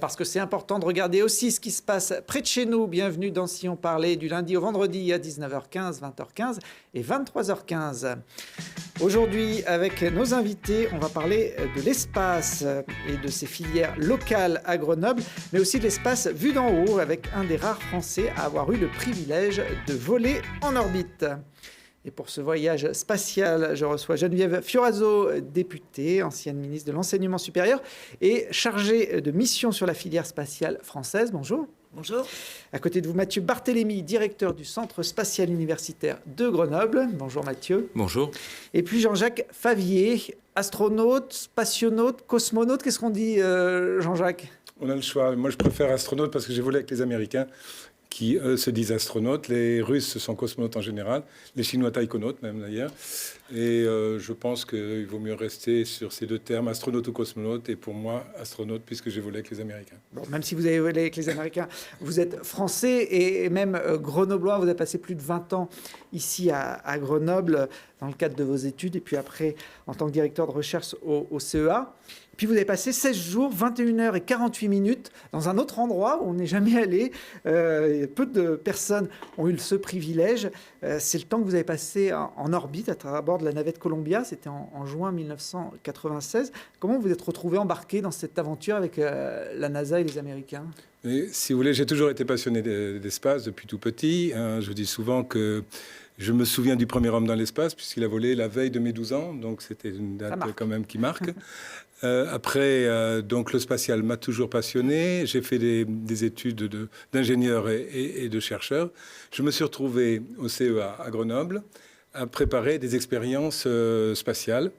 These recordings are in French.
Parce que c'est important de regarder aussi ce qui se passe près de chez nous. Bienvenue dans Si on parlait du lundi au vendredi à 19h15, 20h15 et 23h15. Aujourd'hui, avec nos invités, on va parler de l'espace et de ses filières locales à Grenoble, mais aussi de l'espace vu d'en haut, avec un des rares Français à avoir eu le privilège de voler en orbite. Et pour ce voyage spatial, je reçois Geneviève Fioraso, députée, ancienne ministre de l'Enseignement supérieur et chargée de mission sur la filière spatiale française. Bonjour. Bonjour. À côté de vous, Mathieu Barthélémy, directeur du Centre spatial universitaire de Grenoble. Bonjour Mathieu. Bonjour. Et puis Jean-Jacques Favier, astronaute, spationaute, cosmonaute. Qu'est-ce qu'on dit, Jean-Jacques ? On a le choix. Moi, je préfère astronaute parce que j'ai volé avec les Américains qui, eux, se disent astronautes. Les Russes sont cosmonautes en général. Les Chinois, taïkonautes même, d'ailleurs. Et je pense qu'il vaut mieux rester sur ces deux termes, astronaute ou cosmonaute. Et pour moi, astronaute, puisque j'ai volé avec les Américains. Bon, même si vous avez volé avec les Américains, vous êtes français et même grenoblois. Vous avez passé plus de 20 ans ici à Grenoble dans le cadre de vos études. Et puis après, en tant que directeur de recherche au CEA. Puis vous avez passé 16 jours, 21h et 48 minutes dans un autre endroit où on n'est jamais allé. Peu de personnes ont eu ce privilège. C'est le temps que vous avez passé en orbite à bord de la navette Columbia. C'était en juin 1996. Comment vous vous êtes retrouvé embarqué dans cette aventure avec la NASA et les Américains ? Et, si vous voulez, j'ai toujours été passionné d'espace depuis tout petit. Je dis souvent que je me souviens du premier homme dans l'espace, puisqu'il a volé la veille de mes 12 ans. Donc c'était une date quand même qui marque. Après, donc le spatial m'a toujours passionné. J'ai fait des études d'ingénieur et de chercheur. Je me suis retrouvé au CEA à Grenoble à préparer des expériences spatiales.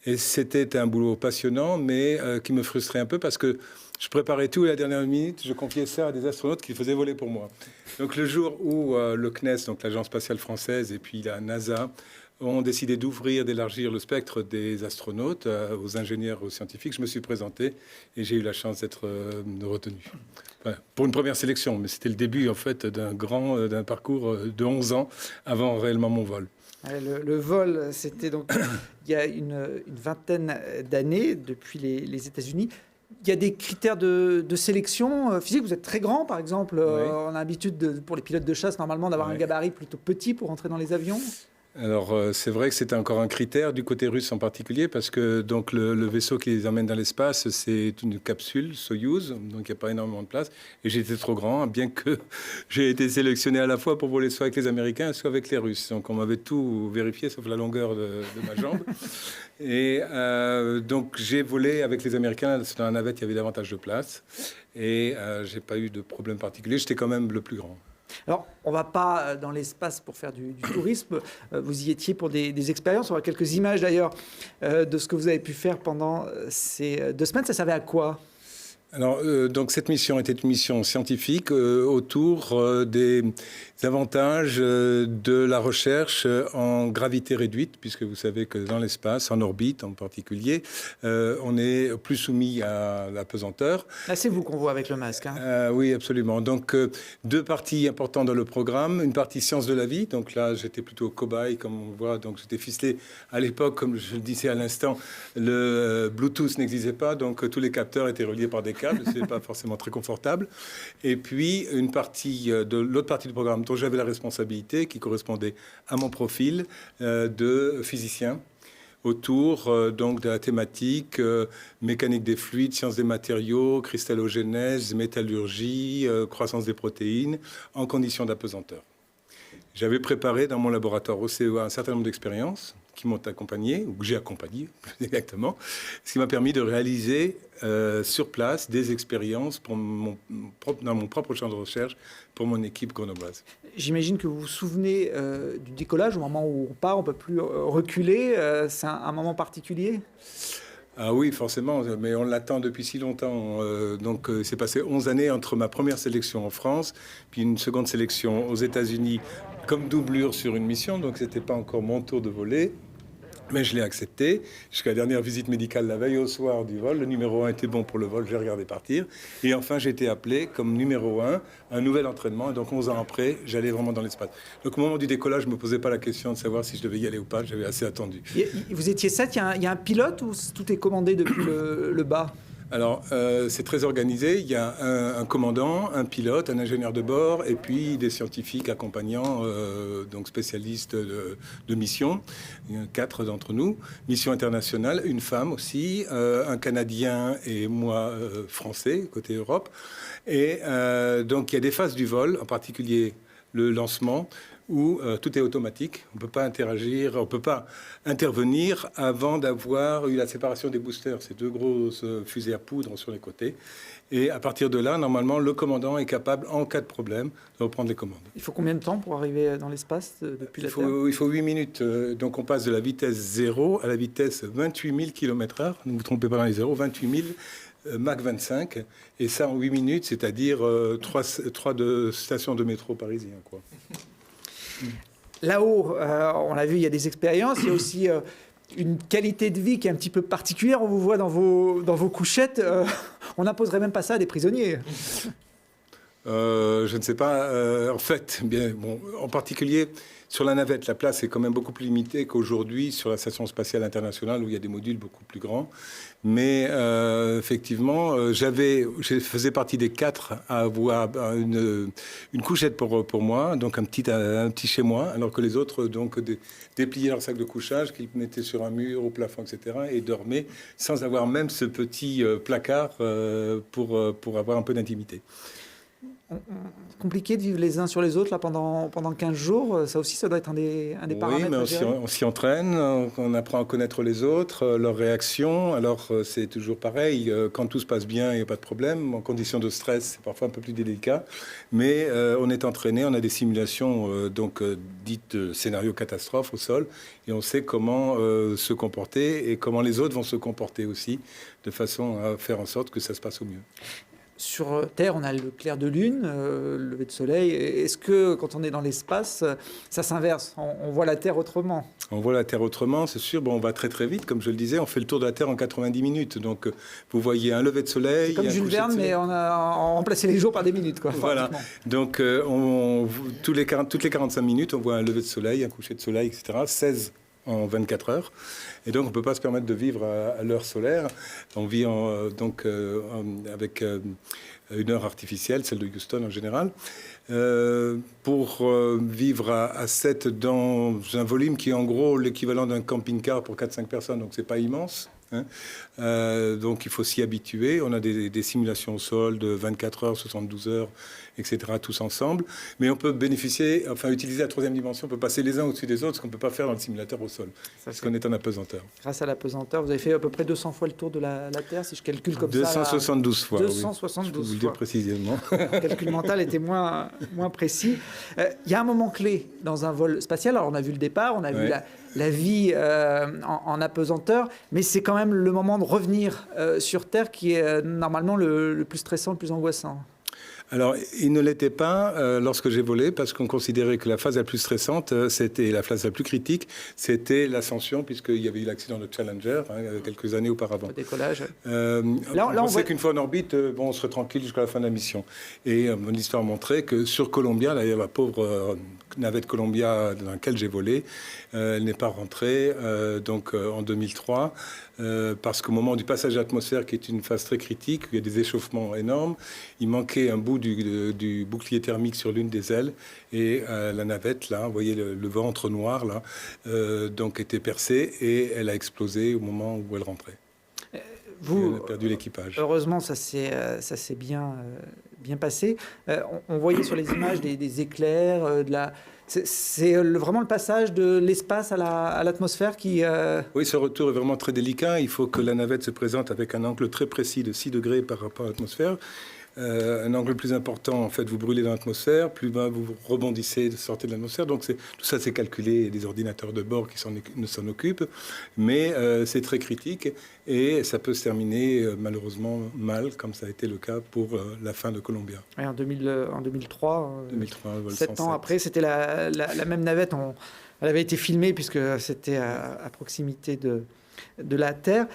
Et c'était un boulot passionnant, mais qui me frustrait un peu parce que je préparais tout et à la dernière minute, je confiais ça à des astronautes qui faisaient voler pour moi. Donc le jour où le CNES, donc l'Agence spatiale française, et puis la NASA ont décidé d'élargir le spectre des astronautes aux ingénieurs, aux scientifiques, je me suis présenté et j'ai eu la chance d'être retenu. Enfin, pour une première sélection, mais c'était le début en fait d'un parcours de 11 ans avant réellement mon vol. Le vol, c'était donc il y a une vingtaine d'années depuis les États-Unis. Il y a des critères de sélection physique. Vous êtes très grand, par exemple. Oui. On a l'habitude, pour les pilotes de chasse, normalement, d'avoir un gabarit plutôt petit pour entrer dans les avions. Alors, c'est vrai que c'est encore un critère du côté russe en particulier, parce que donc, le vaisseau qui les emmène dans l'espace, c'est une capsule Soyouz, donc il n'y a pas énormément de place. Et j'étais trop grand, bien que j'ai été sélectionné à la fois pour voler soit avec les Américains, soit avec les Russes. Donc, on m'avait tout vérifié, sauf la longueur de ma jambe. Et donc, j'ai volé avec les Américains. Dans la navette, il y avait davantage de place. Et je n'ai pas eu de problème particulier. J'étais quand même le plus grand. Alors, on ne va pas dans l'espace pour faire du tourisme. Vous y étiez pour des expériences. On voit quelques images d'ailleurs de ce que vous avez pu faire pendant ces 2 semaines. Ça servait à quoi ? Alors, donc cette mission était une mission scientifique autour des avantages de la recherche en gravité réduite, puisque vous savez que dans l'espace, en orbite en particulier, on est plus soumis à la pesanteur. Là, c'est vous qu'on voit avec le masque. Hein. Oui, absolument. Donc, 2 parties importantes dans le programme. Une partie sciences de la vie. Donc là, j'étais plutôt cobaye, comme on voit. Donc, j'étais ficelé. À l'époque, comme je le disais à l'instant, le Bluetooth n'existait pas. Donc, tous les capteurs étaient reliés par des câbles. C'est pas forcément très confortable. Et puis, l'autre partie du programme dont j'avais la responsabilité, qui correspondait à mon profil de physicien, autour donc de la thématique mécanique des fluides, sciences des matériaux, cristallogénèse, métallurgie, croissance des protéines, en conditions d'apesanteur. J'avais préparé dans mon laboratoire au CEA un certain nombre d'expériences qui m'ont accompagné, ou que j'ai accompagné exactement, ce qui m'a permis de réaliser sur place des expériences dans mon propre champ de recherche pour mon équipe grenobloise. J'imagine que vous vous souvenez du décollage, au moment où on part, on ne peut plus reculer. C'est un moment particulier ? Ah oui, forcément, mais on l'attend depuis si longtemps. Donc, il s'est passé 11 années entre ma première sélection en France, puis une seconde sélection aux États-Unis comme doublure sur une mission. Donc, ce n'était pas encore mon tour de voler. Mais je l'ai accepté. Jusqu'à la dernière visite médicale la veille au soir du vol, le numéro 1 était bon pour le vol, j'ai regardé partir. Et enfin, j'ai été appelé comme numéro 1 à un nouvel entraînement. Et donc, 11 ans après, j'allais vraiment dans l'espace. Donc, au moment du décollage, je ne me posais pas la question de savoir si je devais y aller ou pas. J'avais assez attendu. Vous étiez 7, il y a un pilote ou tout est commandé depuis le bas ? Alors, c'est très organisé. Il y a un commandant, un pilote, un ingénieur de bord et puis des scientifiques accompagnants, donc spécialistes de mission. Il y a 4 d'entre nous. Mission internationale, une femme aussi, un Canadien et moi, français, côté Europe. Et donc, il y a des phases du vol, en particulier le lancement, où tout est automatique. On ne peut pas interagir, on ne peut pas intervenir avant d'avoir eu la séparation des boosters, ces 2 grosses fusées à poudre sur les côtés. Et à partir de là, normalement, le commandant est capable, en cas de problème, de reprendre les commandes. Il faut combien de temps pour arriver dans l'espace depuis la Terre ? Il faut 8 minutes. Donc on passe de la vitesse 0 à la vitesse 28 000 km/h. Ne vous trompez pas dans les 0, 28 000 Mach 25. Et ça en 8 minutes, c'est-à-dire 3 stations de métro parisiens, quoi. Là-haut, on l'a vu, il y a des expériences, il y a aussi une qualité de vie qui est un petit peu particulière. On vous voit dans vos couchettes. On n'imposerait même pas ça à des prisonniers. Je ne sais pas. En fait, bien, bon, en particulier sur la navette, la place est quand même beaucoup plus limitée qu'aujourd'hui sur la Station spatiale internationale où il y a des modules beaucoup plus grands. Mais effectivement, je faisais partie des 4 à avoir une couchette pour moi, donc un petit chez moi, alors que les autres donc dépliaient leur sac de couchage qu'ils mettaient sur un mur, au plafond, etc. et dormaient sans avoir même ce petit placard pour avoir un peu d'intimité. Compliqué de vivre les uns sur les autres là, pendant 15 jours. Ça aussi, ça doit être un des paramètres. Oui, mais on s'y entraîne, on apprend à connaître les autres, leurs réactions. Alors, c'est toujours pareil. Quand tout se passe bien, il n'y a pas de problème. En conditions de stress, c'est parfois un peu plus délicat. Mais on est entraîné, on a des simulations dites scénario catastrophe au sol. Et on sait comment se comporter et comment les autres vont se comporter aussi, de façon à faire en sorte que ça se passe au mieux. Sur Terre, on a le clair de lune, le lever de soleil. Est-ce que, quand on est dans l'espace, ça s'inverse ? On voit la Terre autrement ? On voit la Terre autrement, c'est sûr. Bon, on va très très vite, comme je le disais. On fait le tour de la Terre en 90 minutes. Donc, vous voyez un lever de soleil. C'est comme Jules Verne, mais on a remplacé les jours par des minutes, quoi. Voilà. Donc, toutes les 45 minutes, on voit un lever de soleil, un coucher de soleil, etc. 16 en 24 heures. Et donc, on ne peut pas se permettre de vivre à l'heure solaire. On vit avec une heure artificielle, celle de Houston en général, pour vivre à 7 dans un volume qui est en gros l'équivalent d'un camping-car pour 4-5 personnes. Donc, c'est pas immense. Donc il faut s'y habituer. On a des simulations au sol de 24 heures, 72 heures, etc. tous ensemble. Mais on peut utiliser la 3e dimension. On peut passer les uns au-dessus des autres, ce qu'on ne peut pas faire dans le simulateur au sol. Parce qu'on est en apesanteur. Grâce à l'apesanteur, vous avez fait à peu près 200 fois le tour de la Terre, si je calcule comme 272 fois. 272 fois. Je vous le dis précisément. Le calcul mental était moins précis. Il y a un moment clé dans un vol spatial. Alors on a vu le départ, on a vu la vie en apesanteur, mais c'est quand même le moment de revenir sur Terre qui est normalement le plus stressant, le plus angoissant. Alors, il ne l'était pas lorsque j'ai volé, parce qu'on considérait que la phase la plus stressante, c'était la phase la plus critique, c'était l'ascension, puisqu'il y avait eu l'accident de Challenger quelques années auparavant. Le décollage. On sait qu'une fois en orbite, on serait tranquille jusqu'à la fin de la mission. Et mon histoire montrait que sur Columbia, là, il y a la pauvre navette Columbia dans laquelle j'ai volé, elle n'est pas rentrée en 2003, parce qu'au moment du passage à l'atmosphère, qui est une phase très critique, où il y a des échauffements énormes, il manquait un bout du bouclier thermique sur l'une des ailes, et la navette, là, vous voyez le ventre noir, là, était percé, et elle a explosé au moment où elle rentrait. On a perdu l'équipage. Heureusement, ça s'est bien passé. On voyait sur les images des éclairs, c'est vraiment le passage de l'espace à l'atmosphère qui... Oui, ce retour est vraiment très délicat. Il faut que la navette se présente avec un angle très précis de 6 degrés par rapport à l'atmosphère. Un angle plus important, en fait, vous brûlez dans l'atmosphère, plus bas, vous rebondissez, sortez de l'atmosphère. Donc, tout ça, c'est calculé. Il y a des ordinateurs de bord qui s'en occupent. Mais c'est très critique et ça peut se terminer malheureusement mal, comme ça a été le cas pour la fin de Columbia. Et en 2003, 7 ans 107. après, c'était la même navette. Elle avait été filmée puisque c'était à proximité de la Terre.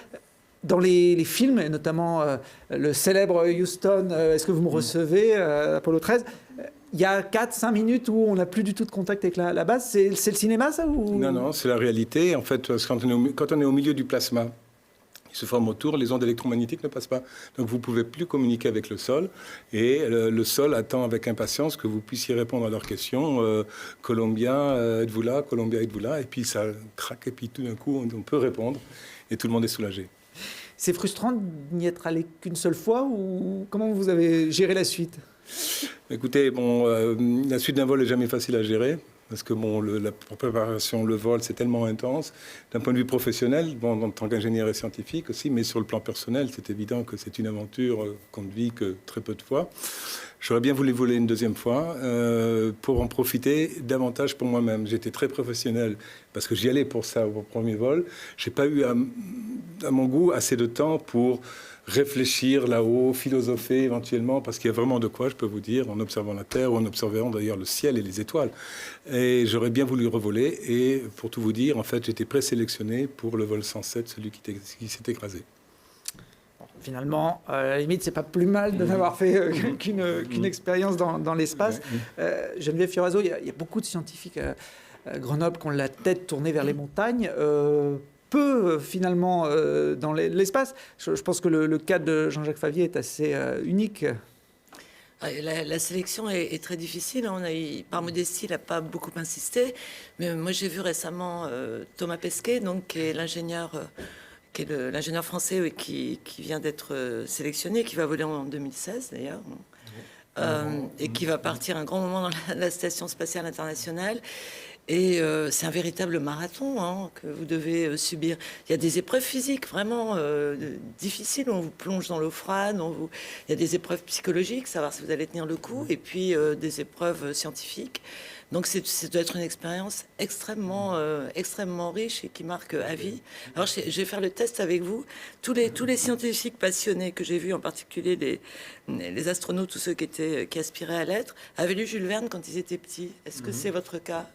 Dans les films, et notamment le célèbre Houston, est-ce que vous me recevez, Apollo 13, il y a 4-5 minutes où on n'a plus du tout de contact avec la base. C'est le cinéma, ça ou... Non, c'est la réalité. En fait, quand on est au milieu du plasma, Ils se forment autour, les ondes électromagnétiques ne passent pas. Donc vous ne pouvez plus communiquer avec le sol. Et le sol attend avec impatience que vous puissiez répondre à leurs questions. Colombien, êtes-vous là? Colombien, êtes-vous là? Et puis ça craque, et puis tout d'un coup, on peut répondre. Et tout le monde est soulagé. C'est frustrant de n'y être allé qu'une seule fois ou comment vous avez géré la suite? Écoutez, la suite d'un vol n'est jamais facile à gérer. Parce que la préparation, le vol, c'est tellement intense. D'un point de vue professionnel, en tant qu'ingénieur et scientifique aussi, mais sur le plan personnel, c'est évident que c'est une aventure qu'on ne vit que très peu de fois. J'aurais bien voulu voler une deuxième fois pour en profiter davantage pour moi-même. J'étais très professionnel parce que j'y allais pour ça au premier vol. Je n'ai pas eu à mon goût assez de temps pour réfléchir là-haut, philosopher éventuellement, parce qu'il y a vraiment de quoi, je peux vous dire, en observant la Terre ou en observant d'ailleurs le ciel et les étoiles. Et j'aurais bien voulu revoler. Et pour tout vous dire, en fait, j'étais présélectionné pour le vol 107, celui qui s'est écrasé. Finalement, à la limite, c'est pas plus mal de n'avoir fait qu'une expérience dans l'espace. Geneviève Fioraso, il y a beaucoup de scientifiques à Grenoble qui ont la tête tournée vers les montagnes. Peu finalement dans l'espace. Je pense que le cas de Jean-Jacques Favier est assez unique. La sélection est très difficile. Par modestie, il n'a pas beaucoup insisté. Mais moi, j'ai vu récemment Thomas Pesquet, donc, qui est l'ingénieur français qui vient d'être sélectionné, qui va voler en 2016 d'ailleurs. Et qui va partir un grand moment dans la Station spatiale internationale. Et c'est un véritable marathon que vous devez subir. Il y a des épreuves physiques vraiment difficiles. On vous plonge dans l'eau froide. Il y a des épreuves psychologiques, savoir si vous allez tenir le coup. Et puis des épreuves scientifiques. Donc ça doit être une expérience extrêmement riche et qui marque à vie. Alors je vais faire le test avec vous. Tous les scientifiques passionnés que j'ai vus, en particulier les astronautes, tous ceux qui aspiraient à l'être, avaient lu Jules Verne quand ils étaient petits. Est-ce que c'est votre cas?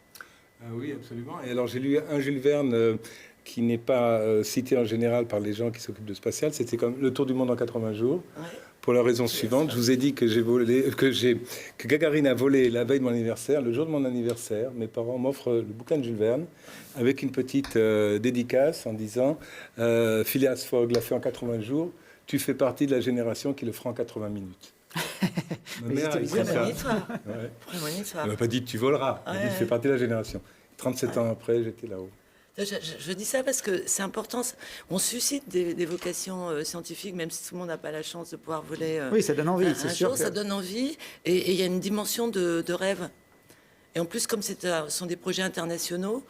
Oui, absolument. Et alors, j'ai lu un Jules Verne qui n'est pas cité en général par les gens qui s'occupent de spatial. C'était comme Le Tour du monde en 80 jours. Ouais. Pour la raison suivante, je vous ai dit que que Gagarine a volé la veille de mon anniversaire. Le jour de mon anniversaire, mes parents m'offrent le bouquin de Jules Verne avec une petite dédicace en disant Phileas Fogg l'a fait en 80 jours. Tu fais partie de la génération qui le fera en 80 minutes. Ma mère a écrit ça. Elle m'a pas dit tu voleras. Elle m'a dit tu fais partie de la génération. 37 ans après, j'étais là-haut. Je dis ça parce que c'est important. On suscite des vocations scientifiques, même si tout le monde n'a pas la chance de pouvoir voler. Oui, ça donne envie, c'est sûr. Ça donne envie. Et il y a une dimension de rêve. Et en plus, comme ce sont des projets internationaux,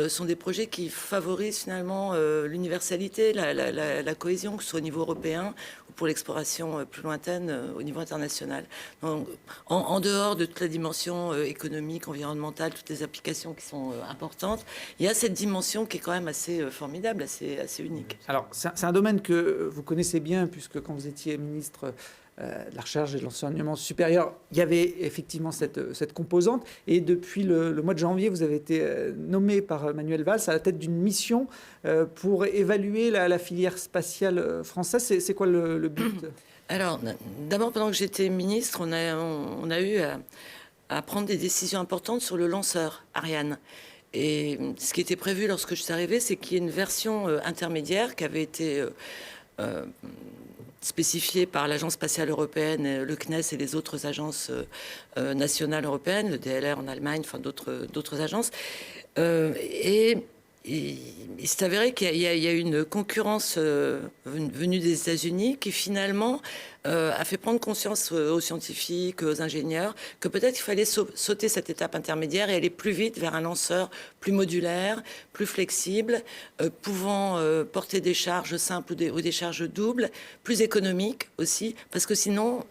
sont des projets qui favorisent finalement l'universalité, la cohésion, que ce soit au niveau européen ou pour l'exploration plus lointaine au niveau international. Donc, en dehors de toute la dimension économique, environnementale, toutes les applications qui sont importantes, il y a cette dimension qui est quand même assez formidable, assez unique. Alors, c'est un domaine que vous connaissez bien, puisque quand vous étiez ministre de la recherche et de l'enseignement supérieur, il y avait effectivement cette composante. Et depuis le mois de janvier, vous avez été nommé par Manuel Valls à la tête d'une mission pour évaluer la filière spatiale française. C'est quoi le but? Alors, d'abord, pendant que j'étais ministre, on a eu à prendre des décisions importantes sur le lanceur Ariane. Et ce qui était prévu lorsque je suis arrivée, c'est qu'il y ait une version intermédiaire qui avait été spécifié par l'Agence spatiale européenne, le CNES et les autres agences nationales européennes, le DLR en Allemagne, enfin d'autres agences. Et il s'est avéré qu'il y a eu une concurrence venue des États-Unis qui finalement a fait prendre conscience aux scientifiques, aux ingénieurs, que peut-être il fallait sauter cette étape intermédiaire et aller plus vite vers un lanceur plus modulaire, plus flexible, pouvant porter des charges simples ou des charges doubles, plus économiques aussi, parce que sinon,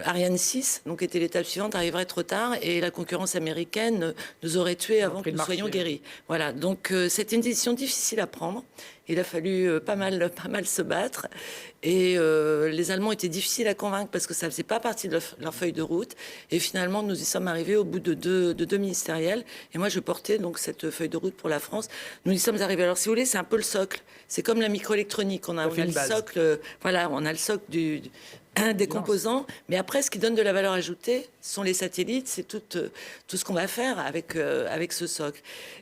Ariane 6, donc était l'étape suivante, arriverait trop tard et la concurrence américaine nous aurait tués avant que nous soyons guéris. Voilà, donc c'était une décision difficile à prendre. Il a fallu pas mal se battre. Et les Allemands étaient difficiles à convaincre parce que ça ne faisait pas partie de leur feuille de route. Et finalement, nous y sommes arrivés au bout de deux ministériels. Et moi, je portais donc cette feuille de route pour la France. Nous y sommes arrivés. Alors, si vous voulez, c'est un peu le socle. C'est comme la microélectronique. On a le socle, voilà, on a le socle des composants, mais après, ce qui donne de la valeur ajoutée sont les satellites, c'est tout ce qu'on va faire avec ce socle.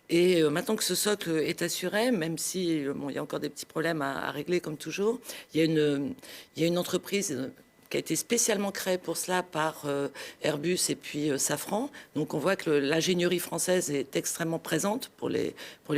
Et maintenant que ce socle est assuré, même si il il y a encore des petits problèmes à régler comme toujours. Il y a une entreprise qui a été spécialement créée pour cela par Airbus et puis Safran. Donc on voit que l'ingénierie française est extrêmement présente pour les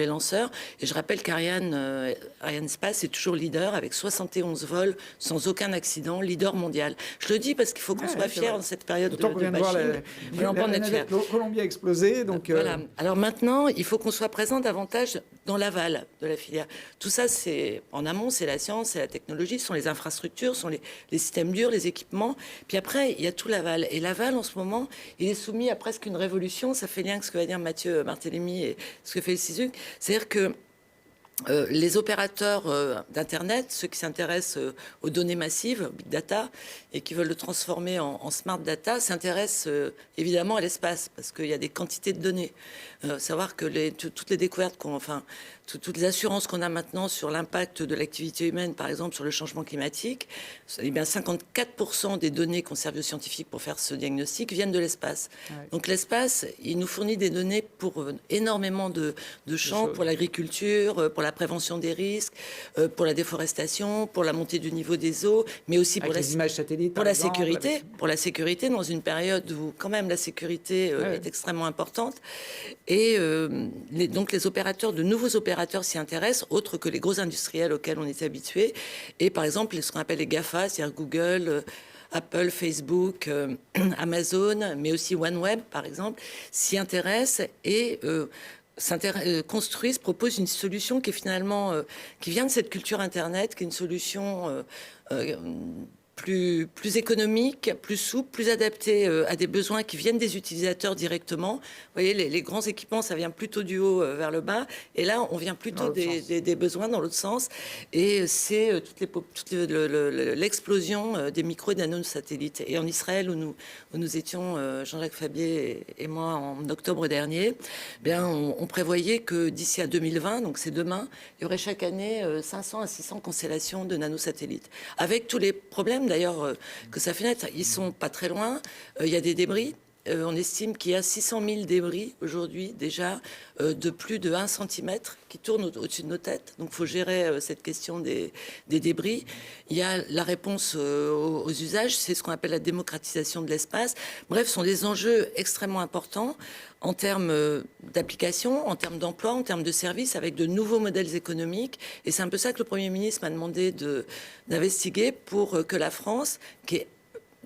lanceurs. Et je rappelle qu'Ariane Space est toujours leader avec 71 vols sans aucun accident, leader mondial. Je le dis parce qu'il faut qu'on soit fiers dans cette période de bashing. La Columbia a explosé. Donc, voilà. Alors maintenant, il faut qu'on soit présent davantage dans l'aval de la filière. Tout ça, c'est en amont, c'est la science, c'est la technologie, ce sont les infrastructures, ce sont les systèmes durs, les équipements. Puis après, il y a tout l'aval. Et l'aval, en ce moment, il est soumis à presque une révolution. Ça fait lien avec ce que va dire Mathieu Barthélémy et ce que fait le CISUC. C'est-à-dire que les opérateurs d'Internet, ceux qui s'intéressent aux données massives, big data, et qui veulent le transformer en smart data, s'intéressent évidemment à l'espace, parce qu'il y a des quantités de données. Savoir que toutes les découvertes, toutes les assurances qu'on a maintenant sur l'impact de l'activité humaine, par exemple sur le changement climatique, eh bien 54% des données qu'on servi aux scientifiques pour faire ce diagnostic viennent de l'espace. Ouais. Donc l'espace, il nous fournit des données pour énormément de champs, pour l'agriculture, pour la prévention des risques, pour la déforestation, pour la montée du niveau des eaux, mais aussi pour les images satellites, pour la sécurité, pour la sécurité dans une période où quand même la sécurité est extrêmement importante. Et donc les opérateurs, de nouveaux opérateurs s'y intéressent, autres que les gros industriels auxquels on est habitué. Et par exemple, ce qu'on appelle les GAFA, c'est-à-dire Google, Apple, Facebook, Amazon, mais aussi OneWeb, par exemple, s'y intéressent et construisent, proposent une solution qui est finalement, qui vient de cette culture Internet, qui est une solution plus économique, plus souple, plus adapté à des besoins qui viennent des utilisateurs directement. Vous voyez, les grands équipements, ça vient plutôt du haut vers le bas. Et là, on vient plutôt des besoins dans l'autre sens. Et c'est l'explosion des micro et nanosatellites. Et en Israël, où nous étions, Jean-Jacques Fabier et moi, en octobre dernier, bien, on prévoyait que d'ici à 2020, donc c'est demain, il y aurait chaque année 500 à 600 constellations de nanosatellites. Avec tous les problèmes d'ailleurs que ça fait naître. Ils sont pas très loin. Il y a des débris. On estime qu'il y a 600 000 débris aujourd'hui déjà de plus de 1 cm qui tournent au-dessus de nos têtes. Donc il faut gérer cette question des débris. Il y a la réponse aux usages, c'est ce qu'on appelle la démocratisation de l'espace. Bref, ce sont des enjeux extrêmement importants en termes d'application, en termes d'emploi, en termes de services, avec de nouveaux modèles économiques. Et c'est un peu ça que le Premier ministre m'a demandé d'investiguer pour que la France, qui est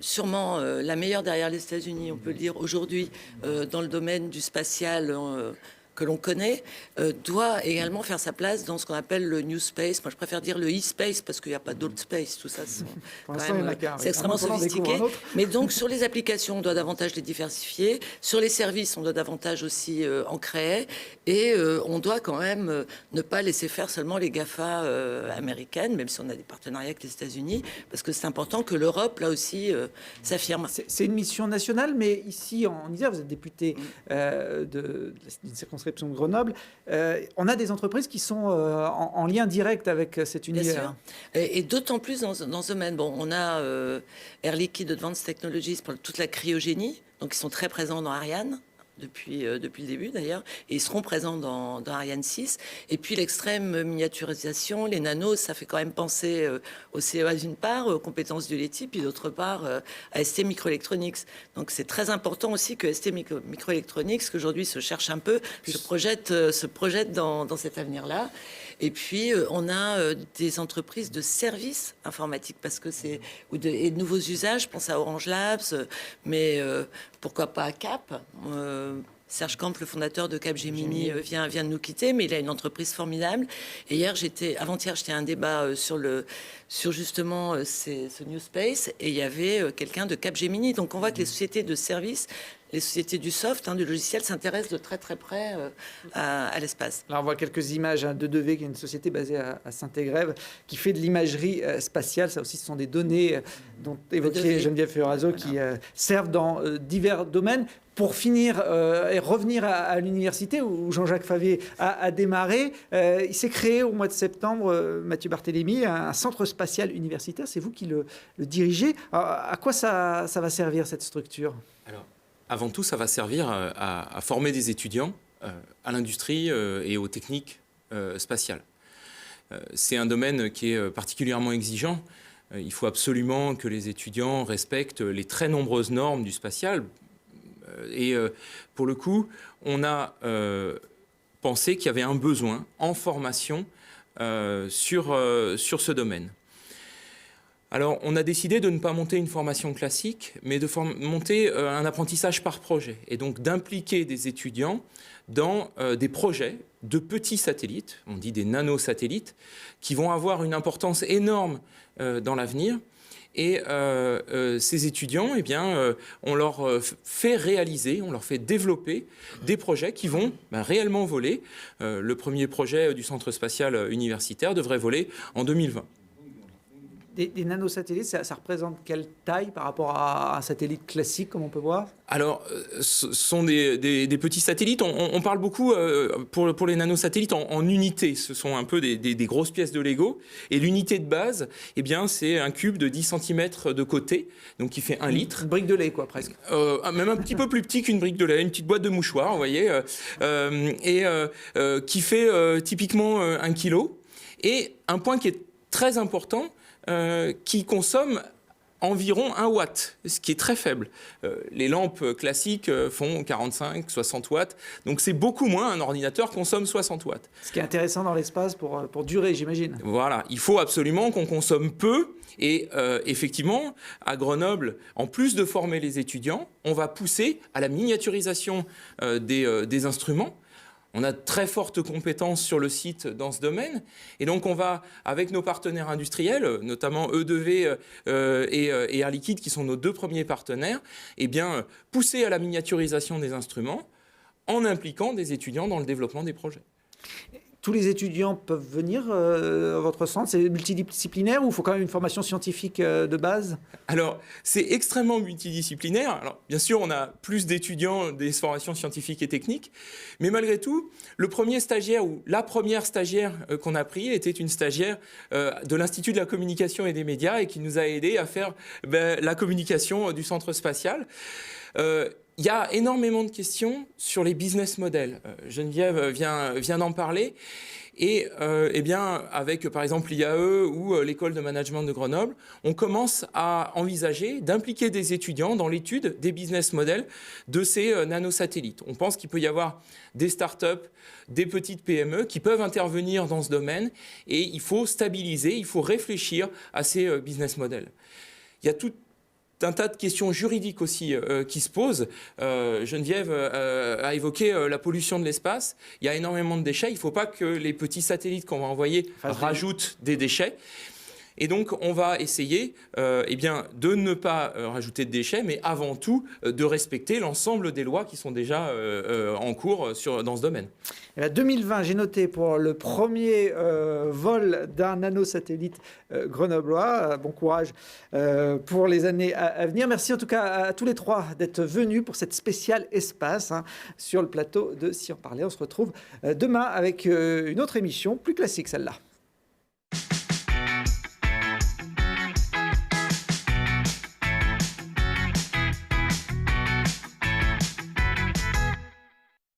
sûrement la meilleure derrière les États-Unis, on peut le dire aujourd'hui, dans le domaine du spatial que l'on connaît, doit également faire sa place dans ce qu'on appelle le New Space. Moi, je préfère dire le e-Space parce qu'il n'y a pas d'autre space. Tout ça, c'est extrêmement sophistiqué. Mais donc, sur les applications, on doit davantage les diversifier. Sur les services, on doit davantage aussi en créer. Et on doit quand même ne pas laisser faire seulement les GAFA américaines, même si on a des partenariats avec les États-Unis, parce que c'est important que l'Europe, là aussi, s'affirme. C'est une mission nationale, mais ici, en Isère, vous êtes député d'une circonscription de Grenoble. On a des entreprises qui sont en lien direct avec cet univers. Et d'autant plus dans ce domaine. Bon, on a Air Liquide Advanced Technologies pour toute la cryogénie, donc ils sont très présents dans Ariane. Depuis le début d'ailleurs, et ils seront présents dans Ariane 6. Et puis l'extrême miniaturisation, les nanos, ça fait quand même penser au CEA d'une part, aux compétences du LETI, puis d'autre part à ST Microelectronics. Donc c'est très important aussi que ST Microelectronics, qu'aujourd'hui se cherche un peu, se projette dans cet avenir-là. Et puis, on a des entreprises de services informatiques, parce que et de nouveaux usages. Je pense à Orange Labs, mais pourquoi pas à Cap. Serge Camp, le fondateur de Capgemini, vient de nous quitter, mais il a une entreprise formidable. Et avant-hier, j'étais à un débat sur justement ce New Space, et il y avait quelqu'un de Capgemini. Donc, on voit que les sociétés de services, les sociétés du soft, du logiciel, s'intéressent de très très près à l'espace. Là, on voit quelques images de 2V, qui est une société basée à Saint-Égrève, qui fait de l'imagerie spatiale. Ça aussi, ce sont des données dont évoquait Geneviève Fioraso, qui servent dans divers domaines. Pour finir et revenir à l'université où Jean-Jacques Favier a démarré, il s'est créé au mois de septembre, Mathieu Barthélémy, un centre spatial universitaire. C'est vous qui le dirigez. Alors, à quoi ça va servir, cette structure ? Alors, avant tout, ça va servir à former des étudiants à l'industrie et aux techniques spatiales. C'est un domaine qui est particulièrement exigeant. Il faut absolument que les étudiants respectent les très nombreuses normes du spatial. Et pour le coup, on a pensé qu'il y avait un besoin en formation sur ce domaine. Alors, on a décidé de ne pas monter une formation classique, mais de monter un apprentissage par projet, et donc d'impliquer des étudiants dans des projets de petits satellites, on dit des nanosatellites, qui vont avoir une importance énorme dans l'avenir. Et ces étudiants, eh bien, on leur fait réaliser, on leur fait développer des projets qui vont réellement voler. Le premier projet du Centre spatial universitaire devrait voler en 2020. Des nanosatellites, ça représente quelle taille par rapport à un satellite classique, comme on peut voir? Alors, ce sont des petits satellites. On parle beaucoup, pour les nanosatellites, en unités. Ce sont un peu des grosses pièces de Lego. Et l'unité de base, eh bien, c'est un cube de 10 cm de côté, donc qui fait 1 litre. Une brique de lait, quoi, presque. Même un petit peu plus petit qu'une brique de lait, une petite boîte de mouchoirs, vous voyez, qui fait typiquement 1 kilo. Et un point qui est très important, qui consomme environ 1 watt, ce qui est très faible. Les lampes classiques font 45-60 watts, donc c'est beaucoup moins. Un ordinateur consomme 60 watts. Ce qui est intéressant dans l'espace pour durer, j'imagine. Voilà, il faut absolument qu'on consomme peu. Et effectivement, à Grenoble, en plus de former les étudiants, on va pousser à la miniaturisation des instruments. On a de très fortes compétences sur le site dans ce domaine. Et donc, on va, avec nos partenaires industriels, notamment E2V et Air Liquide, qui sont nos 2 premiers partenaires, eh bien, pousser à la miniaturisation des instruments en impliquant des étudiants dans le développement des projets. Tous les étudiants peuvent venir à votre centre? C'est multidisciplinaire ou il faut quand même une formation scientifique de base? Alors, c'est extrêmement multidisciplinaire. Alors, bien sûr, on a plus d'étudiants des formations scientifiques et techniques, mais malgré tout, le premier stagiaire ou la première stagiaire qu'on a pris était une stagiaire de l'Institut de la communication et des médias et qui nous a aidés à faire la communication du centre spatial. Il y a énormément de questions sur les business models. Geneviève vient d'en parler. Et eh bien, avec par exemple l'IAE ou l'école de management de Grenoble, on commence à envisager d'impliquer des étudiants dans l'étude des business models de ces nanosatellites. On pense qu'il peut y avoir des startups, des petites PME qui peuvent intervenir dans ce domaine et il faut stabiliser, il faut réfléchir à ces business models. Il y a tout un tas de questions juridiques aussi qui se posent. Geneviève a évoqué la pollution de l'espace. Il y a énormément de déchets. Il ne faut pas que les petits satellites qu'on va envoyer rajoutent des déchets. Et donc, on va essayer eh bien, de ne pas rajouter de déchets, mais avant tout, de respecter l'ensemble des lois qui sont déjà en cours dans ce domaine. Et bien 2020, j'ai noté pour le premier vol d'un nanosatellite grenoblois. Bon courage pour les années à venir. Merci en tout cas à tous les 3 d'être venus pour cette spéciale espace sur le plateau de Si on parlait. On se retrouve demain avec une autre émission, plus classique celle-là.